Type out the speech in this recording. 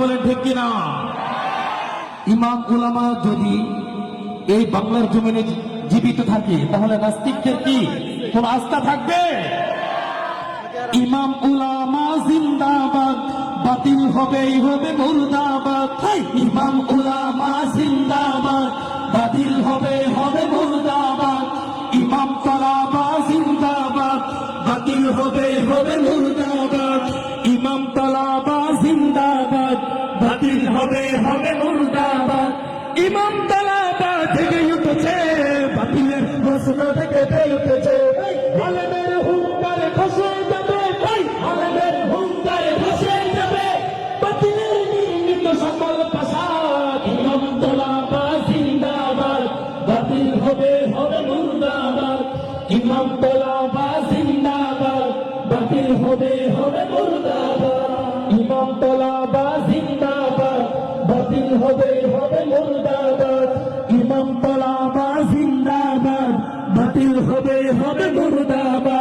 বলেন ঠিক কিনা? ইমাম উলামা যদি এই বাংলার জমিনে জীবিত থাকে তাহলে নাস্তিকদের কি কোন আস্থা থাকবে? ইমাম উলামা জিন্দাবাদ, বাতিল হবেই হবে মুর্দাবাদ। ইমাম উলামা জিন্দাবাদ, বাতিল হবে মুর্দাবাদ। ইমাম তলাবা জিন্দাবাদ, বাতিল হবে মুর্দাবাদ। ইমাম তলাবা জিন্দাবাদ, বাতিল হবে মুর্দাবাদ। ইমাম তলাবা থেকে উঠেছে, বাতিলের ঘোষণা থেকে উঠেছে। আলেমের হুঙ্কারে খসে যাবে, আলেমের হুঙ্কারে খসে যাবে বাতিলের নির্মিত সকল প্রাসাদ। ইমাম তলাবা জিন্দাবাদ, বাতিল হবে মুর্দাবাদ। ইমাম তলাবা জিন্দাবাদ, বাতিল হবে মুর্দাবাদ। ইমাম তলাবা জিন্দাবাদ, বাতিল হবে মুর্দাবাদ। ইমাম তলাবা জিন্দাবাদ, বাতিল হবে মুর্দাবাদ।